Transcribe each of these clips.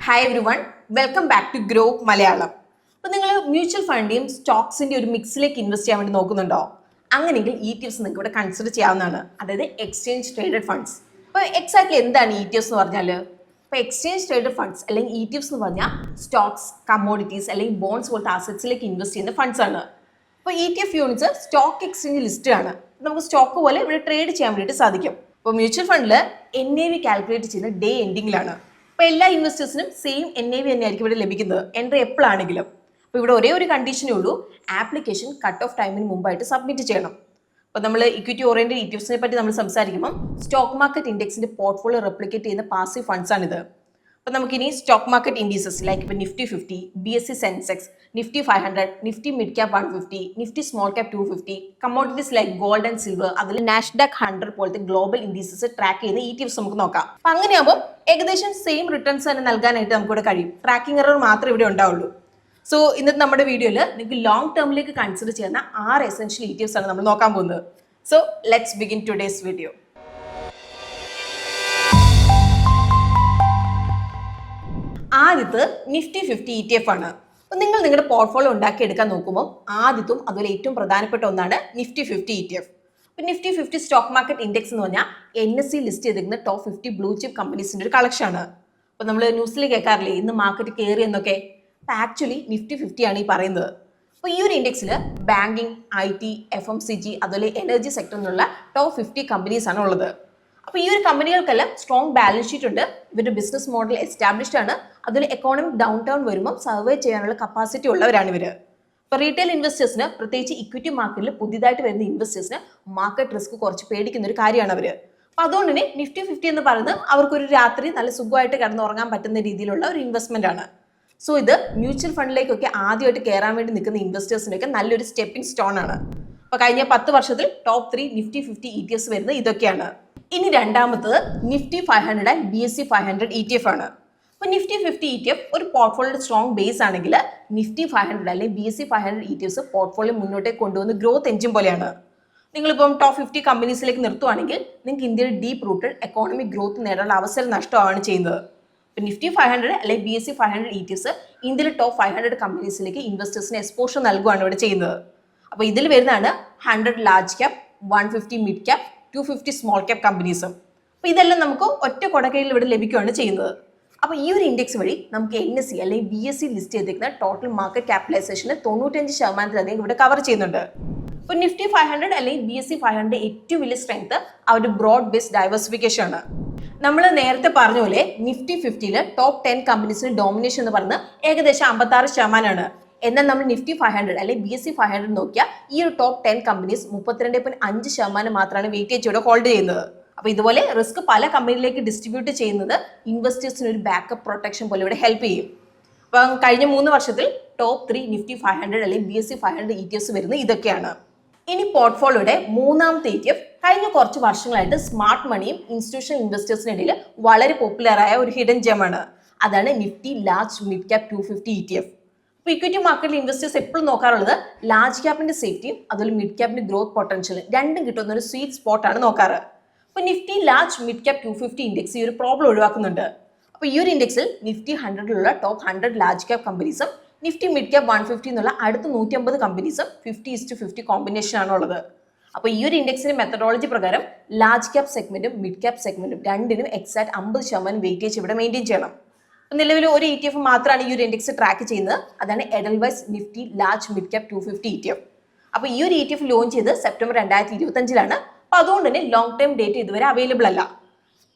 Hi everyone, welcome back to grow Malayalam. അപ്പോൾ നിങ്ങൾ mutual ഫണ്ടിൻ്റെയും സ്റ്റോക്സിൻ്റെ ഒരു മിക്സിലേക്ക് ഇൻവെസ്റ്റ് ചെയ്യാൻ വേണ്ടി നോക്കുന്നുണ്ടോ? അങ്ങനെയെങ്കിൽ ETF നിങ്ങൾക്ക് ഇവിടെ കൺസിഡർ ചെയ്യാവുന്നതാണ്, അതായത് എക്സ്ചേഞ്ച് ട്രേഡഡ് ഫണ്ട്സ്. അപ്പോൾ എക്സാക്ട്ലി എന്താണ് ETFs എന്ന് പറഞ്ഞാൽ? ഇപ്പോൾ എക്സ്ചേഞ്ച് ട്രേഡഡ് ഫണ്ട്സ് അല്ലെങ്കിൽ ETFs എന്ന് പറഞ്ഞാൽ സ്റ്റോക്സ്, കമ്മോഡിറ്റീസ് അല്ലെങ്കിൽ ബോൺസ് പോലത്തെ അസറ്റ്സിലേക്ക് ഇൻവെസ്റ്റ് ചെയ്യുന്ന ഫണ്ട്സ് ആണ്. അപ്പോൾ ETF units stock exchange list ആണ്. നമുക്ക് സ്റ്റോക്ക് പോലെ ഇവിടെ ട്രേഡ് ചെയ്യാൻ വേണ്ടിയിട്ട് സാധിക്കും. അപ്പോൾ മ്യൂച്വൽ ഫണ്ടിൽ NAV കാൽക്കുലേറ്റ് ചെയ്യുന്ന ഡേ എൻഡിങ്ങിലാണ്. അപ്പോൾ എല്ലാ ഇൻവെസ്റ്റേഴ്സിനും സെയിം NAV തന്നെയായിരിക്കും ഇവിടെ ലഭിക്കുന്നത്, എൻട്രി എപ്പോഴാണെങ്കിലും. അപ്പോൾ ഇവിടെ ഒരേ ഒരു കണ്ടീഷനേ ഉള്ളൂ, ആപ്ലിക്കേഷൻ കട്ട് ഓഫ് ടൈമിന് മുമ്പായിട്ട് സബ്മിറ്റ് ചെയ്യണം. അപ്പോൾ നമ്മൾ ഇക്വിറ്റി ഓറിയന്റഡ് ETFസിനെ പറ്റി നമ്മൾ സംസാരിക്കുമ്പോൾ സ്റ്റോക്ക് മാർക്കറ്റ് ഇൻഡെക്സിന്റെ പോർട്ട്ഫോളിയോ റെപ്ലിക്കേറ്റ് ചെയ്യുന്ന പാസീവ് ഫണ്ട്സ് ആണിത്. അപ്പോൾ നമുക്കിനി സ്റ്റോക്ക് മാർക്കറ്റ് ഇൻഡീസസ് ലൈക്ക് ഇപ്പോൾ Nifty 50, BSE Sensex, Nifty 500, Nifty Mid Cap 150, Nifty Small Cap 250, commodities like gold and silver, അതിൽ നാസ്ഡാക്ക് 100 പോലത്തെ ഗ്ലോബൽ ഇൻഡീസസ് ട്രാക്ക് ചെയ്യുന്ന ETFs നമുക്ക് നോക്കാം. അപ്പം അങ്ങനെയാകുമ്പോൾ ഏകദേശം സെയിം റിട്ടേൺസ് തന്നെ നൽകാനായിട്ട് നമുക്കിവിടെ കഴിയും. ട്രാക്കിംഗ് എറർ മാത്രമേ ഇവിടെ ഉണ്ടാവുള്ളൂ. സോ ഇന്നത്തെ നമ്മുടെ വീഡിയോയിൽ നിങ്ങൾക്ക് ലോങ് ടേമിലേക്ക് കൺസിഡർ ചെയ്യുന്ന 6 എസെൻഷ്യൽ ETFs ആണ് നമ്മൾ നോക്കാൻ പോകുന്നത്. So let's begin today's video. ആദ്യത്തെ Nifty 50 ETF ആണ്. അപ്പോൾ നിങ്ങൾ നിങ്ങളുടെ പോർട്ട്ഫോളിയോ ഉണ്ടാക്കിയെടുക്കാൻ നോക്കുമ്പോൾ ആദ്യത്തും അതുപോലെ ഏറ്റവും പ്രധാനപ്പെട്ട ഒന്നാണ് Nifty 50 ETF. അപ്പോൾ Nifty 50 സ്റ്റോക്ക് മാർക്കറ്റ് ഇൻഡെക്സ് എന്ന് പറഞ്ഞാൽ NSE ലിസ്റ്റ് ചെയ്തിരിക്കുന്ന ടോപ്പ് 50 ബ്ലൂ ചിപ്പ് കമ്പനീസിൻ്റെ ഒരു കളക്ഷൻ ആണ്. അപ്പോൾ നമ്മൾ ന്യൂസിൽ കേൾക്കാറില്ലേ ഇന്ന് മാർക്കറ്റ് കയറി എന്നൊക്കെ? അപ്പോൾ ആക്ച്വലി Nifty 50 ആണ് ഈ പറയുന്നത്. അപ്പോൾ ഈ ഒരു ഇൻഡെക്സിൽ ബാങ്കിങ്, IT, FMCG അതുപോലെ എനർജി സെക്ടറിൽ നിന്നുള്ള ടോപ്പ് 50 കമ്പനീസ് ആണ് ഉള്ളത്. അപ്പോൾ ഈ ഒരു കമ്പനികൾക്കെല്ലാം സ്ട്രോങ് ബാലൻസ് ഷീറ്റ് ഉണ്ട്, ഇവരുടെ ബിസിനസ് മോഡൽ എസ്റ്റാബ്ലിഷ്ഡ് ആണ്, അതിൽ എക്കോണമിക് ഡൗൺ ടൗൺ വരുമ്പോൾ സർവേ ചെയ്യാനുള്ള കപ്പാസിറ്റി ഉള്ളവരാണ് ഇവർ. ഇപ്പോൾ റീറ്റെയിൽ ഇൻവെസ്റ്റേഴ്സിന്, പ്രത്യേകിച്ച് ഇക്വിറ്റി മാർക്കറ്റിൽ പുതിയതായിട്ട് വരുന്ന ഇൻവെസ്റ്റേഴ്സിന് മാർക്കറ്റ് റിസ്ക് കുറച്ച് പേടിക്കുന്ന ഒരു കാര്യമാണ് അവർ. അപ്പോൾ അതുകൊണ്ട് തന്നെ Nifty 50 എന്ന് പറയുന്നത് അവർക്കൊരു രാത്രി നല്ല സുഖമായിട്ട് കിടന്നുറങ്ങാൻ പറ്റുന്ന രീതിയിലുള്ള ഒരു ഇൻവെസ്റ്റ്മെന്റ് ആണ്. സോ ഇത് മ്യൂച്വൽ ഫണ്ടിലേക്കൊക്കെ ആദ്യമായിട്ട് കയറാൻ വേണ്ടി നിൽക്കുന്ന ഇൻവെസ്റ്റേഴ്സിനൊക്കെ നല്ലൊരു സ്റ്റെപ്പിംഗ് സ്റ്റോൺ ആണ്. അപ്പോൾ കഴിഞ്ഞ 10 വർഷത്തിൽ ടോപ്പ് 3 Nifty 50 ETFs വരുന്നത് ഇതൊക്കെയാണ്. ഇനി രണ്ടാമത്തത് Nifty 500 ആൻഡ് BSE 500 ETF ആണ്. അപ്പോൾ Nifty 50 ETF ഒരു പോർട്ട്ഫോളിയോയുടെ സ്ട്രോങ് ബേസ് ആണെങ്കിൽ Nifty 500 അല്ലെങ്കിൽ BSE 500 ETFs പോർട്ട്ഫോളിയോ മുന്നോട്ടേക്ക് കൊണ്ടുവന്ന് ഗ്രോത്ത് എഞ്ചിൻ പോലെയാണ്. നിങ്ങളിപ്പം ടോപ്പ് 50 കമ്പനീസിലേക്ക് നിർത്തുവാണെങ്കിൽ നിങ്ങൾക്ക് ഇന്ത്യയിൽ ഡീപ്പ് റൂട്ടഡ് എക്കോണമിക് ഗ്രോത്ത് നേടാനുള്ള അവസരം നഷ്ടമാണ് ചെയ്യുന്നത്. ഇപ്പോൾ Nifty 500 അല്ലെങ്കിൽ BSE 500 ETFs ഇന്ത്യയിലെ ടോപ്പ് 500 കമ്പനീസിലേക്ക് ഇൻവെസ്റ്റേഴ്സിന് എക്സ്പോഷർ നൽകുകയാണ് ഇവിടെ ചെയ്യുന്നത്. അപ്പോൾ ഇതിൽ വരുന്നതാണ് 100 large cap, 150 mid cap, 250 small cap കമ്പനീസും. അപ്പോൾ ഇതെല്ലാം നമുക്ക് ഒറ്റ കൊടക്കയിൽ ഇവിടെ ലഭിക്കുകയാണ് ചെയ്യുന്നത്. അപ്പോൾ ഈ ഒരു ഇൻഡെക്സ് വഴി നമുക്ക് NSE അല്ലെങ്കിൽ BSE ലിസ്റ്റ് ചെയ്തിരിക്കുന്ന ടോട്ടൽ മാർക്കറ്റ് ക്യാപിറ്റലൈസേഷന് 95% ഇവിടെ കവർ ചെയ്യുന്നുണ്ട്. ഇപ്പോൾ Nifty 500 അല്ലെങ്കിൽ BSE 500 ഏറ്റവും വലിയ സ്ട്രെങ്ത് അവരുടെ ബ്രോഡ് ബേസ്ഡ് ഡൈവേഴ്സിഫിക്കേഷൻ ആണ്. നമ്മൾ നേരത്തെ പറഞ്ഞ പോലെ Nifty 50 ടോപ്പ് 10 കമ്പനീസിന് ഡോമിനേഷൻ എന്ന് പറയുന്നത് ഏകദേശം 56%. എന്നാൽ നമ്മൾ Nifty 500 അല്ലെങ്കിൽ BSE 500 നോക്കിയാൽ ഈ ഒരു ടോപ്പ് 10 കമ്പനീസ് 32.5% മാത്രമാണ് വെയിറ്റേജ് ഇവിടെ ഹോൾഡ് ചെയ്യുന്നത്. അപ്പോൾ ഇതുപോലെ റിസ്ക് പല കമ്പനിയിലേക്ക് ഡിസ്ട്രിബ്യൂട്ട് ചെയ്യുന്നത് ഇൻവെസ്റ്റേഴ്സിന് ഒരു ബാക്കപ്പ് പ്രൊട്ടക്ഷൻ പോലെ ഇവിടെ ഹെൽപ്പ് ചെയ്യും. അപ്പം കഴിഞ്ഞ 3 വർഷത്തിൽ ടോപ്പ് 3 Nifty 500 അല്ലെങ്കിൽ BSE 500 ETFs വരുന്നത് ഇതൊക്കെയാണ്. ഇനി പോർട്ട്ഫോളിയോയുടെ മൂന്നാമത്തെ ETF കഴിഞ്ഞ കുറച്ച് വർഷങ്ങളായിട്ട് സ്മാർട്ട് മണിയും ഇൻസ്റ്റിറ്റ്യൂഷണൽ ഇൻവെസ്റ്റേഴ്സിനിടയിൽ വളരെ പോപ്പുലറായ ഒരു ഹിഡൻ ജെമാണ്. അതാണ് Nifty large mid cap 250 ETF. ഇപ്പോൾ ഇക്വിറ്റി മാർക്കറ്റിൽ ഇൻവെസ്റ്റേഴ്സ് എപ്പോഴും നോക്കാറുള്ളത് ലാർജ് ക്യാപ്പിന്റെ സേഫ്റ്റിയും അതുപോലെ മിഡ് ക്യാപ്പിന്റെ ഗ്രോത്ത് പൊട്ടൻഷ്യലും രണ്ടും കിട്ടുന്ന ഒരു സ്വീറ്റ് സ്പോട്ടാണ് നോക്കാറ്. അപ്പോൾ Nifty large mid cap 250 index ഈ ഒരു പ്രോബ്ലം ഒഴിവാക്കുന്നുണ്ട്. അപ്പോൾ ഈ ഒരു ഇൻഡെക്സിൽ Nifty 100 ടോപ്പ് 100 ലാർജ് ക്യാപ് കമ്പനീസും Nifty മിഡ് ക്യാപ് 150 എന്നുള്ള അടുത്ത 150 കമ്പനീസും 50:50 കോമ്പിനേഷൻ ആണ് ഉള്ളത്. അപ്പോൾ ഈ ഒരു ഇൻഡെക്സിന്റെ മെത്തഡോളജി പ്രകാരം ലാർജ് ക്യാപ് സെഗ്മെന്റും മിഡ് ക്യാപ് സെഗ്മെന്റും രണ്ടിനും എക്സാക്ട് 50% വെയിറ്റേജ് ഇവിടെ മെയിൻറ്റെയിൻ ചെയ്യണം. നിലവിൽ ഒരു ETF മാത്രമാണ് ഈ ഒരു ഇൻഡെക്സ് ട്രാക്ക് ചെയ്യുന്നത്, അതാണ് Edelweiss Nifty large mid cap 250 ETF. അപ്പോൾ ഈ ഒരു ETF ലോഞ്ച് ചെയ്ത് സെപ്റ്റംബർ 2025 അപ്പോൾ അതുകൊണ്ട് തന്നെ ലോങ് ടൈം ഡേറ്റ് ഇതുവരെ അവൈലബിൾ അല്ല.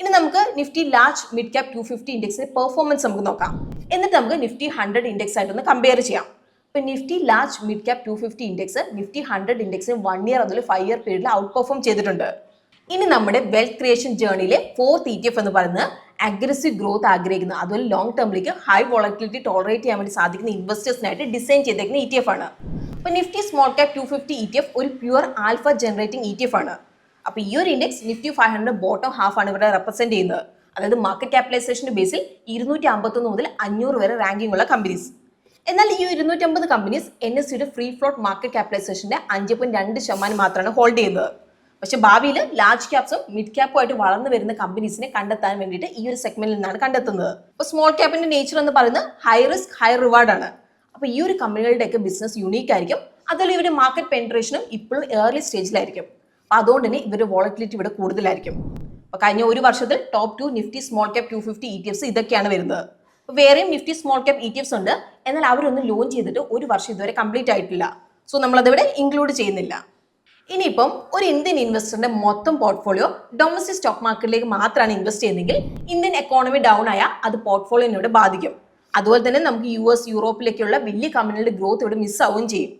ഇനി നമുക്ക് Nifty ലാർജ് മിഡ് ക്യാപ് 250 ഇൻഡെക്സിന്റെ പെർഫോമൻസ് നമുക്ക് നോക്കാം. എന്നിട്ട് നമുക്ക് Nifty 100 ഇൻഡെക്സ് ആയിട്ടൊന്ന് കമ്പയർ ചെയ്യാം. ഇപ്പോൾ Nifty large mid cap 250 index Nifty 100 ഇൻഡെക്സിന് 1 year അതുപോലെ 5 ഇയർ പീരീഡിൽ ഔട്ട് പെർഫോം ചെയ്തിട്ടുണ്ട്. ഇനി നമ്മുടെ വെൽത്ത് ക്രിയേഷൻ ജേർണിയിലെ 4th ETF എന്ന് പറയുന്നത് അഗ്രസീവ് ഗ്രോത്ത് ആഗ്രഹിക്കുന്ന അതുപോലെ ലോങ് ടേമിലേക്ക് ഹൈ വോളറ്റിലിറ്റി ടോളറേറ്റ് ചെയ്യാൻ വേണ്ടി സാധിക്കുന്ന ഇൻവെസ്റ്റേഴ്സിനായിട്ട് ഡിസൈൻ ചെയ്തേക്കുന്ന ETF ആണ്. അപ്പോൾ Nifty സ്മോൾ ക്യാപ് 250 ETF ഒരു പ്യുവർ ആൽഫ ജനറേറ്റിംഗ് ETF ആണ്. അപ്പോൾ ഈ ഒരു ഇൻഡെക്സ് Nifty 500 ബോട്ടം ഹാഫ് ആണ് ഇവിടെ റെപ്രസെന്റ് ചെയ്യുന്നത്. അതായത് മാർക്കറ്റ് ക്യാപിറ്റലൈസേഷന്റെ ബേസിൽ 251 മുതൽ 500 വരെ റാങ്കിംഗ് ഉള്ള കമ്പനീസ്. എന്നാൽ ഈ 250 കമ്പനീസ് NSEയുടെ ഫ്രീ ഫ്ലോട്ട് മാർക്കറ്റ് ക്യാപിറ്റലൈസേഷന്റെ 5.2% മാത്രമാണ് ഹോൾഡ് ചെയ്യുന്നത്. പക്ഷെ ഭാവിയിൽ ലാർജ് ക്യാപ്സും മിഡ് ക്യാപ്പും ആയിട്ട് വളർന്നു വരുന്ന കമ്പനീസിനെ കണ്ടെത്താൻ വേണ്ടിയിട്ട് ഈ ഒരു സെഗ്മെന്റിൽ നിന്നാണ് കണ്ടെത്തുന്നത്. അപ്പോൾ സ്മോൾ ക്യാപ്പിന്റെ നേച്ചർ എന്ന് പറയുന്നത് ഹൈ റിസ്ക് ഹൈ റിവാർഡ് ആണ്. അപ്പോൾ ഈ ഒരു കമ്പനികളുടെയൊക്കെ ബിസിനസ് യുണീക്ക് ആയിരിക്കും. അതുപോലെ ഇവരുടെ മാർക്കറ്റ് പെൻട്രേഷനും ഇപ്പോഴും ഏർലി സ്റ്റേജിലായിരിക്കും. അപ്പോൾ അതുകൊണ്ട് തന്നെ ഇവരുടെ വോളറ്റിലിറ്റി ഇവിടെ കൂടുതലായിരിക്കും. അപ്പോൾ കഴിഞ്ഞ ഒരു വർഷത്തിൽ top 2 Nifty small cap 250 ETFs ഇതൊക്കെയാണ് വരുന്നത്. അപ്പോൾ വേറെയും നിഫ്റ്റി സ്മോൾ ക്യാപ് ETFs ഉണ്ട്. എന്നാൽ അവരൊന്ന് ലോഞ്ച് ചെയ്തിട്ട് ഒരു വർഷം ഇതുവരെ കംപ്ലീറ്റ് ആയിട്ടില്ല. സോ നമ്മളതിവിടെ ഇൻക്ലൂഡ് ചെയ്യുന്നില്ല. ഇനിയിപ്പം ഒരു ഇന്ത്യൻ ഇൻവെസ്റ്ററിന്റെ മൊത്തം പോർട്ട്ഫോളിയോ ഡൊമസ്റ്റിക് സ്റ്റോക്ക് മാർക്കറ്റിലേക്ക് മാത്രമാണ് ഇൻവെസ്റ്റ് ചെയ്യുന്നതെങ്കിൽ ഇന്ത്യൻ എക്കോണമി ഡൗൺ ആയാൽ അത് പോർട്ട്ഫോളിയോനോട് ബാധിക്കും. അതുപോലെ തന്നെ നമുക്ക് US യൂറോപ്പിലേക്കുള്ള വലിയ കമ്പനികളുടെ ഗ്രോത്ത് ഇവിടെ മിസ് ആവുകയും ചെയ്യും.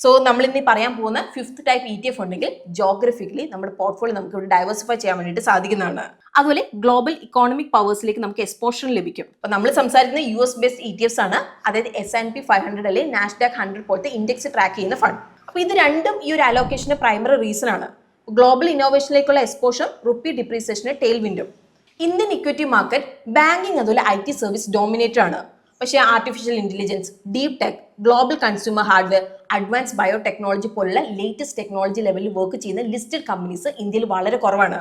സോ നമ്മൾ ഇനി പറയാൻ പോകുന്ന 5th ടൈപ്പ് ETF ഉണ്ടെങ്കിൽ ജോഗ്രഫിക്കലി നമ്മുടെ പോർട്ട്ഫോളിയോ നമുക്ക് ഇവിടെ ഡൈവേഴ്സിഫൈ ചെയ്യാൻ വേണ്ടിയിട്ട് സാധിക്കുന്നതാണ്. അതുപോലെ ഗ്ലോബൽ ഇക്കോണമിക് പവേഴ്സിലേക്ക് നമുക്ക് എക്സ്പോഷർ ലഭിക്കും. അപ്പോൾ നമ്മൾ സംസാരിക്കുന്ന US ബേസ്ഡ് ETFs ആണ്. അതായത് S&P 500 അല്ലെങ്കിൽ നാസ്ഡാക്ക് 100 പോലത്തെ ഇൻഡെക്സ് ട്രാക്ക് ചെയ്യുന്ന ഫണ്ട്. അപ്പോൾ ഇത് രണ്ടും ഈ ഒരു അലോക്കേഷന്റെ പ്രൈമറി റീസൺ ആണ്. ഗ്ലോബൽ ഇന്നോവേഷനിലേക്കുള്ള എക്സ്പോഷർ, റുപ്പി ഡിപ്രീസിയേഷന് ടെയിൽ വിൻഡും. ഇന്ത്യൻ ഇക്വിറ്റി മാർക്കറ്റ് ബാങ്കിങ് അതുപോലെ IT സർവീസ് ഡോമിനേറ്റർ ആണ്. പക്ഷേ artificial intelligence, deep tech, global consumer hardware, advance biotechnology പോലുള്ള ലേറ്റസ്റ്റ് ടെക്നോളജി ലെവലിൽ വർക്ക് ചെയ്യുന്ന ലിസ്റ്റഡ് കമ്പനീസ് ഇന്ത്യയിൽ വളരെ കുറവാണ്.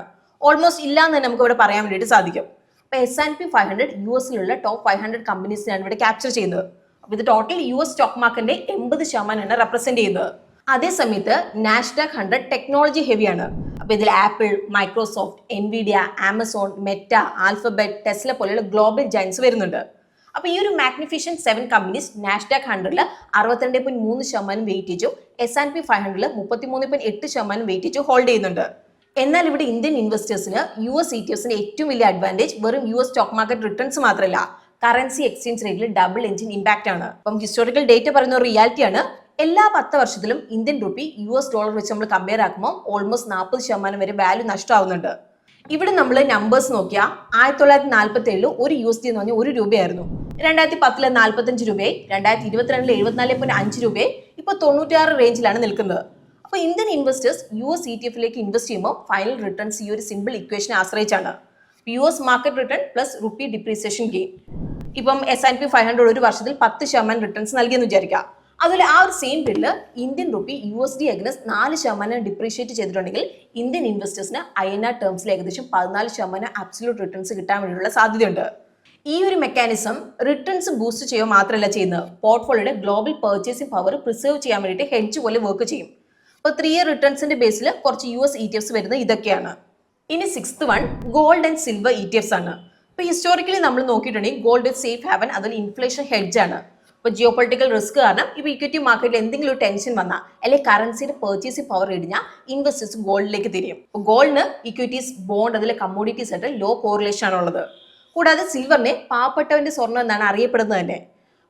ഓൾമോസ്റ്റ് ഇല്ല എന്ന് നമുക്ക് ഇവിടെ പറയാൻ വേണ്ടിയിട്ട് സാധിക്കും. അപ്പോൾ S&P 500 US ടോപ്പ് 500 കമ്പനീസിനാണ് ഇവിടെ ക്യാപ്ചർ ചെയ്യുന്നത്. അപ്പോൾ ഇത് ടോട്ടൽ US സ്റ്റോക്ക് മാർക്കറ്റിന്റെ 80% റെപ്രസെന്റ് ചെയ്യുന്നത്. അതേസമയത്ത് നാസ്ഡാക്ക് 100 ടെക്നോളജി ഹെവിയാണ്. അപ്പോൾ ഇതിൽ Apple, Microsoft, Nvidia, Amazon, Meta, Alphabet, Tesla പോലെയുള്ള ഗ്ലോബൽ ജയൻസ് വരുന്നുണ്ട്. അപ്പോൾ ഈ ഒരു മാഗ്നിഫിഷ്യന്റ് 7 കമ്പനീസ് നാസ്ഡാക്ക് 100 62.3% വെയിറ്റേജും S&P 500 33.8% വെയിറ്റേജും ഹോൾഡ് ചെയ്യുന്നുണ്ട്. എന്നാൽ ഇവിടെ ഇന്ത്യൻ ഇൻവെസ്റ്റേഴ്സിന് US ETFസിന്റെ ഏറ്റവും വലിയ അഡ്വാൻറ്റേജ് വെറും US സ്റ്റോക്ക് മാർക്കറ്റ് റിട്ടേൺസ് മാത്രമല്ല, കറൻസി എക്സ്ചേഞ്ച് റേറ്റിൽ ഡബിൾ എഞ്ചിൻ ഇമ്പാക്റ്റ് ആണ്. അപ്പം ഹിസ്റ്റോറിക്കൽ ഡേറ്റ പറയുന്ന ഒരു റിയാലിറ്റിയാണ്. എല്ലാ 10 വർഷത്തിലും ഇന്ത്യൻ റുപ്പി US ഡോളർ വെച്ച് നമ്മൾ കമ്പയർ ആക്കുമ്പോൾ ഓൾമോസ്റ്റ് 40% വരെ വാല്യൂ നഷ്ടമാവുന്നുണ്ട്. ഇവിടെ നമ്മൾ നമ്പേഴ്സ് നോക്കിയാൽ 1947 ഒരു USD എന്ന് പറഞ്ഞാൽ 1 രൂപയായിരുന്നു. 2010 45 രൂപയായി, 2022 74.5 രൂപയായി, ഇപ്പോൾ 96 റേഞ്ചിലാണ് നിൽക്കുന്നത്. അപ്പോൾ Indian investors US ETF invest ചെയ്യുമ്പോൾ ഫൈനൽ റിട്ടേൺസ് ഈ ഒരു സിമ്പിൾ ഇക്വേഷനെ ആശ്രയിച്ചാണ്. US market return plus rupee depreciation gain. ഇപ്പം S&P 500 ഒരു വർഷത്തിൽ 10% റിട്ടേൺസ് നൽകിയെന്ന് വിചാരിക്കുക. അതുപോലെ ആ ഒരു സെയിം പീരീഡിൽ Indian rupee USD against 4% depreciate ചെയ്തിട്ടുണ്ടെങ്കിൽ ഇന്ത്യൻ ഇൻവെസ്റ്റേഴ്സിന് INR ടേംസിൽ ഏകദേശം 14% അബ്സല്യൂട്ട് റിട്ടേൺസ് കിട്ടാൻ വേണ്ടിയുള്ള സാധ്യതയുണ്ട്. ഈ ഒരു മെക്കാനിസം റിട്ടേൺസ് ബൂസ്റ്റ് ചെയ്യുക മാത്രമല്ല ചെയ്യുന്നത്, പോർട്ട്ഫോളിയോയുടെ ഗ്ലോബൽ പർച്ചേസിംഗ് പവർ പ്രിസർവ് ചെയ്യാൻ വേണ്ടിയിട്ട് ഹെഡ്ജ് പോലെ വർക്ക് ചെയ്യും. അപ്പോൾ 3 ഇയർ റിട്ടേൺസിന്റെ ബേസിൽ കുറച്ച് US ETFs വരുന്നത് ഇതൊക്കെയാണ്. ഇനി 6th one gold and silver ETFs ആണ്. ഇപ്പോൾ ഹിസ്റ്റോറിക്കലി നമ്മൾ നോക്കിയിട്ടുണ്ടെങ്കിൽ ഗോൾഡ് സേഫ് ഹാവൻ, അതുപോലെ ഇൻഫ്ലേഷൻ ഹെഡ്ജ് ആണ്. ഇപ്പോൾ ജിയോ പൊളിറ്റിക്കൽ റിസ്ക് കാരണം ഇപ്പോൾ ഇക്വിറ്റി മാർക്കറ്റിൽ എന്തെങ്കിലും ഒരു ടെൻഷൻ വന്നാൽ അല്ലെങ്കിൽ കറൻസിയുടെ പർച്ചേസിംഗ് പവർ ഇടിഞ്ഞാൽ ഇൻവെസ്റ്റേഴ്സ് ഗോൾഡിലേക്ക് തിരിയും. അപ്പോൾ ഗോൾഡിന് ഇക്വിറ്റീസ്, ബോണ്ട്, അതിലെ കമ്മോഡിറ്റീസ് ആയിട്ട് ലോ കോറിലേഷൻ ആണുള്ളത്. കൂടാതെ സിൽവറിനെ പാവപ്പെട്ടവന്റെ സ്വർണ്ണം എന്നാണ് അറിയപ്പെടുന്നത് തന്നെ.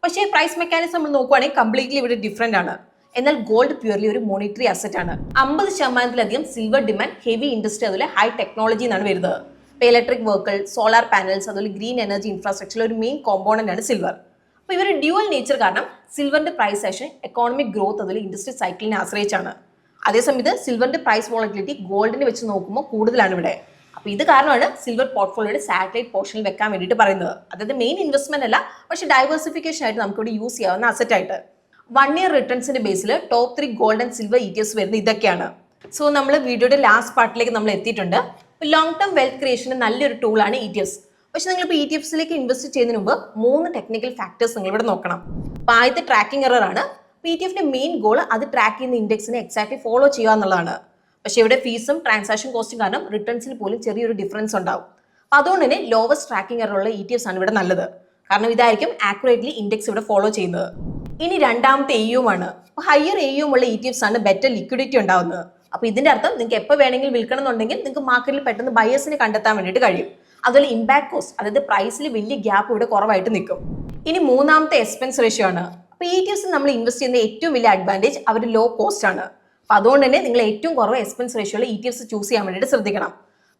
പക്ഷേ പ്രൈസ് മെക്കാനിസം നമ്മൾ നോക്കുവാണെങ്കിൽ കംപ്ലീറ്റ്ലി ഇവിടെ ഡിഫറെന്റ് ആണ്. എന്നാൽ ഗോൾഡ് പ്യൂർലി ഒരു മോണിറ്ററി അസറ്റ് ആണ്. 50%-ലധികം സിൽവർ ഡിമാൻഡ് ഹെവി ഇൻഡസ്ട്രി അതുപോലെ ഹൈ ടെക്നോളജി എന്നാണ് വരുന്നത്. ഇപ്പോൾ ഇലക്ട്രിക് വെഹിക്കിൾ, സോളാർ പാനൽസ്, അതുപോലെ ഗ്രീൻ എനർജി ഇൻഫ്രാസ്ട്രക്ചറിൽ ഒരു മെയിൻ കോമ്പോണന്റ് ആണ് സിൽവർ. അപ്പോൾ ഇവരുടെ ഡ്യുവൽ നേച്ചർ കാരണം സിൽവറിന്റെ പ്രൈസ് ആക്ഷൻ എക്കോണമിക് ഗ്രോത്ത് അതുപോലെ ഇൻഡസ്ട്രി സൈക്കിളിനെ ആശ്രയിച്ചാണ്. അതേസമയത്ത് സിൽവറിന്റെ പ്രൈസ് വോളറ്റിലിറ്റി ഗോൾഡിനെ വെച്ച് നോക്കുമ്പോൾ കൂടുതലാണ് ഇവിടെ. അപ്പോൾ ഇത് കാരണമാണ് സിൽവർ പോർട്ട്ഫോളിയോയുടെ സാറ്റലൈറ്റ് പോർഷനിൽ വെക്കാൻ വേണ്ടിയിട്ട് പറയുന്നത്. അതായത് മെയിൻ ഇൻവെസ്റ്റ്മെന്റ് അല്ല, പക്ഷേ ഡൈവേഴ്സിഫിക്കേഷൻ ആയിട്ട് നമുക്കിവിടെ യൂസ് ചെയ്യാവുന്ന അസറ്റ് ആയിട്ട്. 1 ഇയർ റിട്ടേൺസിന്റെ ബേസിൽ top 3 gold and silver ETFs വരുന്നത് ഇതൊക്കെയാണ്. സോ നമ്മൾ വീഡിയോയുടെ ലാസ്റ്റ് പാർട്ടിലേക്ക് നമ്മൾ എത്തിയിട്ടുണ്ട്. ലോങ് ടേം വെൽത്ത് ക്രിയേഷന് നല്ലൊരു ടൂളാണ് ETFs. പക്ഷെ നിങ്ങളിപ്പോൾ ETFസിലേക്ക് ഇൻവെസ്റ്റ് ചെയ്യുന്നതിന് മുമ്പ് 3 ടെക്നിക്കൽ ഫാക്ടേഴ്സ് നിങ്ങൾ ഇവിടെ നോക്കണം. അപ്പോൾ ആദ്യത്തെ ട്രാക്കിംഗ് എറർ ആണ്. ETFിന്റെ മെയിൻ ഗോൾ അത് ട്രാക്ക് ചെയ്യുന്ന ഇൻഡെക്സിനെ എക്സാക്ട്ലി ഫോളോ ചെയ്യുക എന്നുള്ളതാണ്. പക്ഷേ ഇവിടെ ഫീസും ട്രാൻസാക്ഷൻ കോസ്റ്റും കാരണം റിട്ടേൺസിൽ പോലും ചെറിയൊരു ഡിഫറൻസ് ഉണ്ടാവും. അപ്പോൾ അതുകൊണ്ട് തന്നെ ലോവസ്റ്റ് ട്രാക്കിംഗ് എറർ ഉള്ള ETFs ആണ് ഇവിടെ നല്ലത്. കാരണം ഇതായിരിക്കും ആക്യുറേറ്റ്ലി ഇൻഡെക്സ് ഇവിടെ ഫോളോ ചെയ്യുന്നത്. ഇനി രണ്ടാമത്തെ AUM ആണ്. അപ്പോൾ ഹയർ AUM ഉള്ള ETFs ആണ് ബെറ്റർ ലിക്വിഡിറ്റി ഉണ്ടാവുന്നത്. അപ്പോൾ ഇതിന്റെ അർത്ഥം നിങ്ങൾക്ക് എപ്പോൾ വേണമെങ്കിലും വിൽക്കണം എന്നുണ്ടെങ്കിൽ നിങ്ങൾക്ക് മാർക്കറ്റിൽ പെട്ടെന്ന് ബയേഴ്സിനെ കണ്ടെത്താൻ വേണ്ടിയിട്ട് കഴിയും. അതുപോലെ ഇമ്പാക്ട് കോസ്റ്റ്, അതായത് പ്രൈസിൽ വലിയ ഗ്യാപ്പ് ഇവിടെ കുറവായിട്ട് നിൽക്കും. ഇനി മൂന്നാമത്തെ എക്സ്പെൻസ് റേഷ്യോ ആണ്. അപ്പോൾ ETFs നമ്മൾ ഇൻവെസ്റ്റ് ചെയ്യുന്ന ഏറ്റവും വലിയ അഡ്വാൻറ്റേജ് അവർ ലോ കോസ്റ്റ് ആണ്. അപ്പോൾ അതുകൊണ്ട് തന്നെ നിങ്ങൾ ഏറ്റവും കുറവ് എക്സ്പെൻസ് റേഷ്യോയിൽ ETFs ചൂസ് ചെയ്യാൻ വേണ്ടിയിട്ട് ശ്രദ്ധിക്കണം.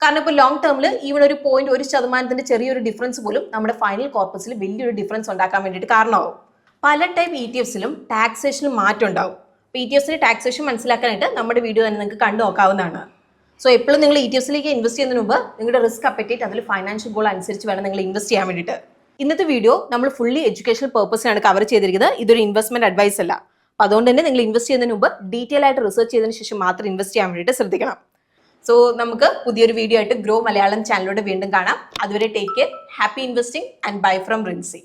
കാരണം ഇപ്പോൾ ലോങ് ടേമിൽ ഈവൻ ഒരു 0.1% ചെറിയൊരു ഡിഫറൻസ് പോലും നമ്മുടെ ഫൈനൽ കോർപ്പസിൽ വലിയൊരു ഡിഫറൻസ് ഉണ്ടാക്കാൻ വേണ്ടിയിട്ട് കാരണമാവും. പല ടൈപ്പ് ETFസിലും ടാക്സേഷനും മാറ്റം ഉണ്ടാവും. അപ്പോൾ ETFസിന്റെ ടാക്സേഷൻ മനസ്സിലാക്കാനായിട്ട് നമ്മുടെ വീഡിയോ തന്നെ നിങ്ങൾക്ക് കണ്ടു നോക്കാവുന്നതാണ്. സോ എപ്പോഴും നിങ്ങൾ ETFസിലേക്ക് ഇൻവെസ്റ്റ് ചെയ്യുന്നതിന് മുമ്പ് നിങ്ങളുടെ റിസ്ക് അപ്പറ്റൈറ്റ് അതിൽ ഫൈനാൻഷ്യൽ ഗോൾ അനുസരിച്ച് വേണം നിങ്ങൾ ഇൻവെസ്റ്റ് ചെയ്യാൻ വേണ്ടിയിട്ട്. ഇന്നത്തെ വീഡിയോ നമ്മൾ ഫുള്ളി എഡ്യൂക്കേഷണൽ പർപ്പസിനാണ് കവർ ചെയ്തിരിക്കുന്നത്. ഇതൊരു ഇൻവെസ്റ്റ്മെന്റ് അഡ്വൈസ് അല്ല. അപ്പോൾ അതുകൊണ്ട് തന്നെ നിങ്ങൾ ഇൻവെസ്റ്റ് ചെയ്യുന്നതിന് മുമ്പ് ഡീറ്റെയിൽ ആയിട്ട് റിസർച്ച് ചെയ്തതിന് ശേഷം മാത്രം ഇൻവെസ്റ്റ് ചെയ്യാൻ വേണ്ടിയിട്ട് ശ്രദ്ധിക്കണം. സോ നമുക്ക് പുതിയൊരു വീഡിയോ ആയിട്ട് ഗ്രോ മലയാളം ചാനലിലൂടെ വീണ്ടും കാണാം. അതുവരെ take care, happy investing and bye from Rincy.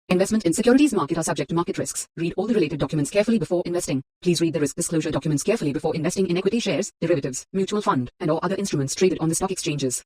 Investment in securities market are subject to market risks. Read all the related documents carefully before investing. Please read the risk disclosure documents carefully before investing in equity shares, derivatives, mutual fund, and or other instruments traded on the stock exchanges.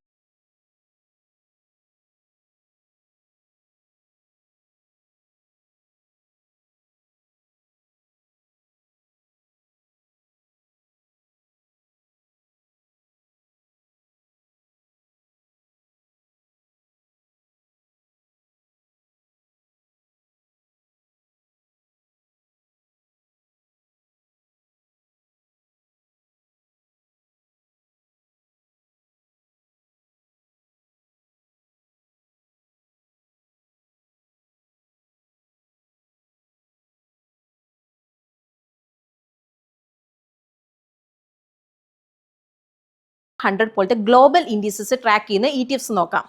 Hundred പോലത്തെ global indices track ചെയ്യുന്ന ETF നോക്കാം.